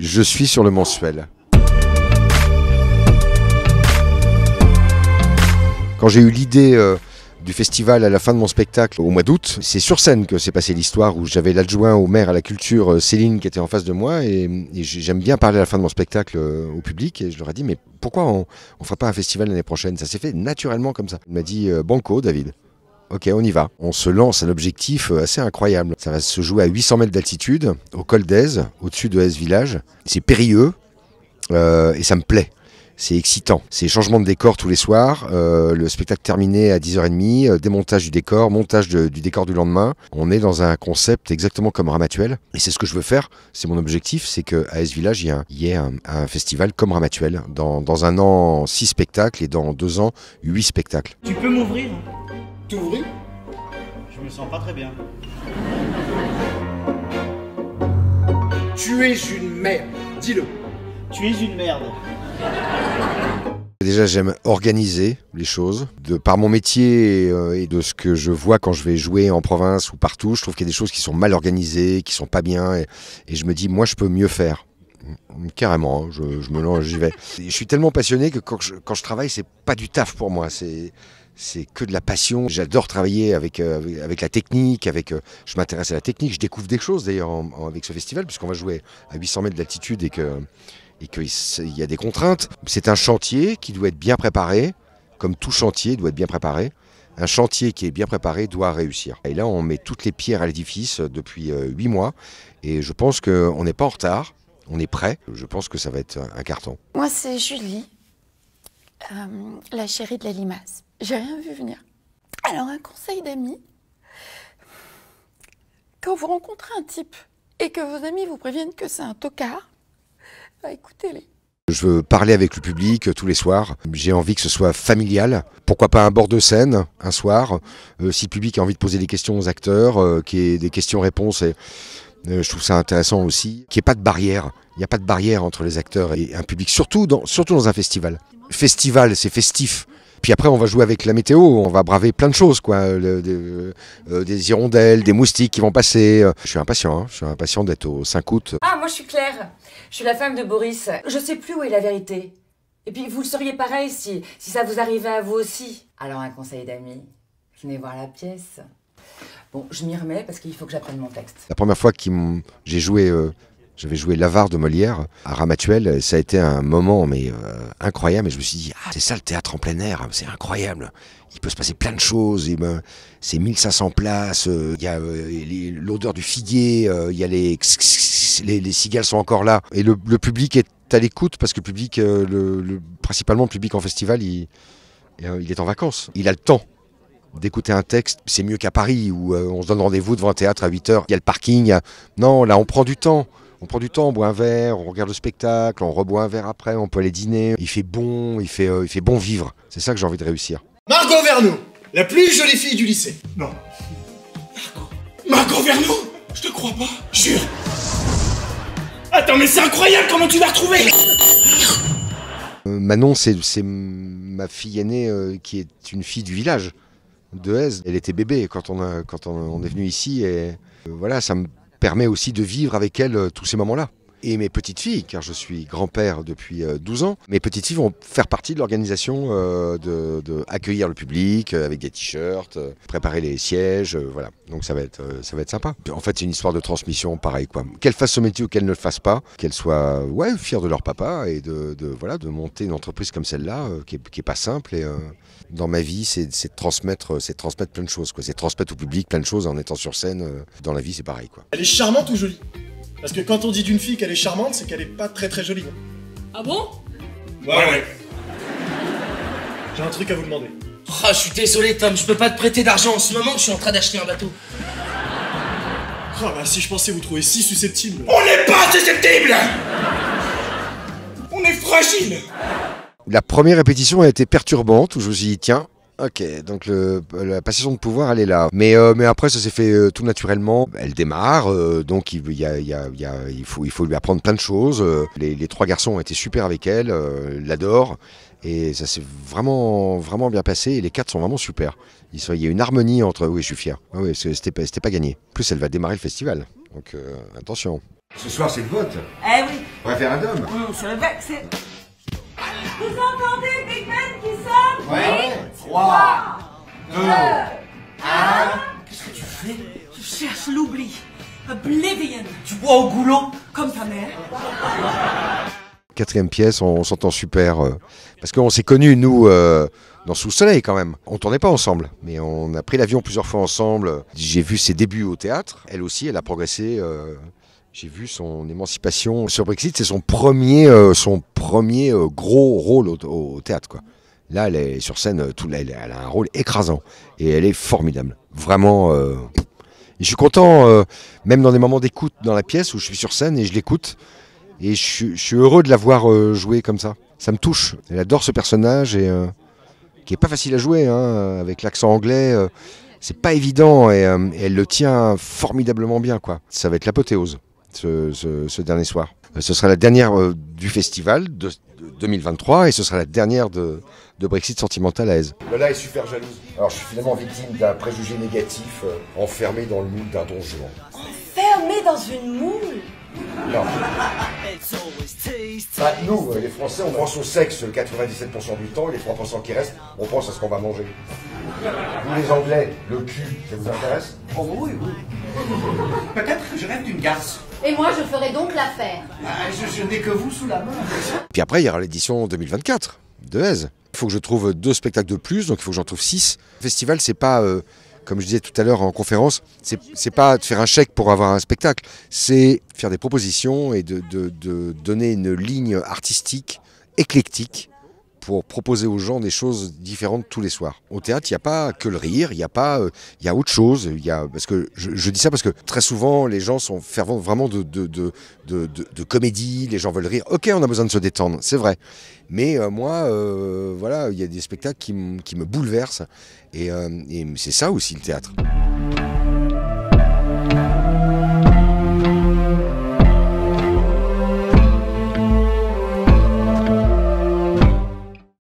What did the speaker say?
Je suis sur le mensuel. Quand j'ai eu l'idée du festival à la fin de mon spectacle au mois d'août, c'est sur scène que s'est passée l'histoire où j'avais l'adjoint au maire à la culture, Céline, qui était en face de moi et j'aime bien parler à la fin de mon spectacle au public et je leur ai dit mais pourquoi on ne ferait pas un festival l'année prochaine? Ça s'est fait naturellement comme ça. Il m'a dit banco David. Ok, on y va. On se lance un objectif assez incroyable. Ça va se jouer à 800 mètres d'altitude, au col d'Aise, au-dessus de Aise Village. C'est périlleux et ça me plaît. C'est excitant. C'est changement de décor tous les soirs. Le spectacle terminé à 10h30, démontage du décor, montage du décor du lendemain. On est dans un concept exactement comme Ramatuelle. Et c'est ce que je veux faire. C'est mon objectif, c'est qu'à Aise Village, il y ait un festival comme Ramatuelle. Dans un an, 6 spectacles et dans 2 ans, 8 spectacles. Tu peux m'ouvrir? T'ouvrir? Je me sens pas très bien. Tu es une merde, dis-le. Tu es une merde. Déjà, j'aime organiser les choses. Par mon métier et de ce que je vois quand je vais jouer en province ou partout, je trouve qu'il y a des choses qui sont mal organisées, qui sont pas bien. Et je me dis, moi, je peux mieux faire. Carrément, hein, je me lance, j'y vais. Je suis tellement passionné que quand je travaille, c'est pas du taf pour moi. C'est que de la passion. J'adore travailler avec la technique, je m'intéresse à la technique. Je découvre des choses d'ailleurs avec ce festival, puisqu'on va jouer à 800 mètres d'altitude et qu'il y a des contraintes. C'est un chantier qui doit être bien préparé, comme tout chantier doit être bien préparé. Un chantier qui est bien préparé doit réussir. Et là, on met toutes les pierres à l'édifice depuis 8 mois. Et je pense qu'on n'est pas en retard, on est prêt. Je pense que ça va être un carton. Moi, c'est Julie, la chérie de la limace. J'ai rien vu venir. Alors, un conseil d'amis, quand vous rencontrez un type et que vos amis vous préviennent que c'est un tocard, bah, écoutez-les. Je veux parler avec le public tous les soirs. J'ai envie que ce soit familial. Pourquoi pas un bord de scène, un soir. Si le public a envie de poser des questions aux acteurs, qu'il y ait des questions-réponses, je trouve ça intéressant aussi. Qu'il n'y ait pas de barrière. Il n'y a pas de barrière entre les acteurs et un public, surtout dans un festival. Festival, c'est festif. Puis après, on va jouer avec la météo, on va braver plein de choses, quoi. Des hirondelles, des moustiques qui vont passer. Je suis impatient d'être au 5 août. Ah, moi je suis Claire, je suis la femme de Boris. Je sais plus où est la vérité. Et puis vous le sauriez pareil si ça vous arrivait à vous aussi. Alors un conseil d'amis, venez voir la pièce. Bon, je m'y remets parce qu'il faut que j'apprenne mon texte. La première fois que j'ai joué... J'avais joué l'Avare de Molière à Ramatuelle, ça a été un moment incroyable et je me suis dit c'est ça le théâtre en plein air, c'est incroyable. Il peut se passer plein de choses, c'est 1500 places, il y a l'odeur du figuier, il y a les cigales sont encore là et le public est à l'écoute parce que le public, principalement le public en festival, il est en vacances, il a le temps d'écouter un texte. C'est mieux qu'à Paris où on se donne rendez-vous devant un théâtre à 8h, il y a le parking, non là on prend du temps. On prend du temps, on boit un verre, on regarde le spectacle, on reboit un verre après, on peut aller dîner. Il fait bon, il fait bon vivre. C'est ça que j'ai envie de réussir. Margot Verneau, la plus jolie fille du lycée. Non. Margot Verneau? Je te crois pas, jure. Attends, mais c'est incroyable comment tu l'as retrouvée! Manon, c'est ma fille aînée qui est une fille du village de Aise. Elle était bébé quand on est venu ici et voilà, ça me permet aussi de vivre avec elle tous ces moments-là. Et mes petites filles, car je suis grand-père depuis 12 ans, mes petites filles vont faire partie de l'organisation de accueillir le public avec des t-shirts, préparer les sièges, voilà. Donc ça va être sympa. En fait, c'est une histoire de transmission, pareil quoi. Qu'elles fassent ce métier ou qu'elles ne le fassent pas, qu'elles soient fières de leur papa et de monter une entreprise comme celle-là, qui est pas simple. Et dans ma vie, c'est de transmettre plein de choses, quoi. C'est de transmettre au public plein de choses en étant sur scène. Dans la vie, c'est pareil, quoi. Elle est charmante ou jolie? Parce que quand on dit d'une fille qu'elle est charmante, c'est qu'elle est pas très très jolie. Ah bon? Ouais. J'ai un truc à vous demander. Oh, je suis désolé Tom, je peux pas te prêter d'argent en ce moment, je suis en train d'acheter un bateau. Oh bah si je pensais vous trouver si susceptible. On n'est pas susceptible! On est fragile! La première répétition a été perturbante, où je me suis dit, tiens, ok, donc la passation de pouvoir, elle est là. Mais après, ça s'est fait tout naturellement. Elle démarre, donc il faut lui apprendre plein de choses. Les 3 garçons ont été super avec elle, l'adorent. Et ça s'est vraiment bien passé. Et les 4 sont vraiment super. Il y a une harmonie entre... Oui, je suis fier. Oui, c'était pas gagné. En plus, elle va démarrer le festival. Donc attention. Ce soir, c'est le vote. Eh oui. Référendum. Sur le Brexit. Vous entendez Big Ben qui sonne? Ouais. 3, 2, 1. Qu'est-ce que tu fais? Je cherche l'oubli. Oblivion. Tu bois au goulot? Comme ta mère. Quatrième pièce, on s'entend super. Parce qu'on s'est connus, nous, dans Sous le Soleil quand même. On tournait pas ensemble, mais on a pris l'avion plusieurs fois ensemble. J'ai vu ses débuts au théâtre. Elle aussi, elle a progressé. J'ai vu son émancipation sur Brexit. C'est son premier gros rôle au théâtre, quoi. Là, elle est sur scène, elle a un rôle écrasant. Et elle est formidable. Vraiment. Et je suis content, même dans des moments d'écoute dans la pièce où je suis sur scène et je l'écoute. Et je suis heureux de la voir jouer comme ça. Ça me touche. Elle adore ce personnage et qui est pas facile à jouer, hein, avec l'accent anglais. C'est pas évident et elle le tient formidablement bien, quoi. Ça va être l'apothéose, ce dernier soir. Ce sera la dernière du festival de 2023 et ce sera la dernière de Brexit Sentimental à Aise. Lola est super jalouse. Alors je suis finalement victime d'un préjugé négatif, enfermé dans le moule d'un Don Juan. Enfermé dans une moule? Non. Bah, nous, les Français, on pense au sexe 97% du temps et les 3% qui restent, on pense à ce qu'on va manger. Vous les Anglais, le cul, ça vous intéresse? Oh oui, oui. Peut-être que je rêve d'une garce. Et moi, je ferai donc l'affaire. Je n'ai que vous sous la main. Puis après, il y aura l'édition 2024 de Aise. Il faut que je trouve 2 spectacles de plus, donc il faut que j'en trouve 6. Le festival, c'est pas, comme je disais tout à l'heure en conférence, c'est pas de faire un chèque pour avoir un spectacle, c'est faire des propositions et de donner une ligne artistique éclectique pour proposer aux gens des choses différentes tous les soirs. Au théâtre, il n'y a pas que le rire, il y a autre chose. Parce que je dis ça parce que très souvent, les gens sont fervents vraiment de comédie, les gens veulent rire. Ok, on a besoin de se détendre, c'est vrai. Mais moi, voilà, il y a des spectacles qui me bouleversent. Et c'est ça aussi le théâtre.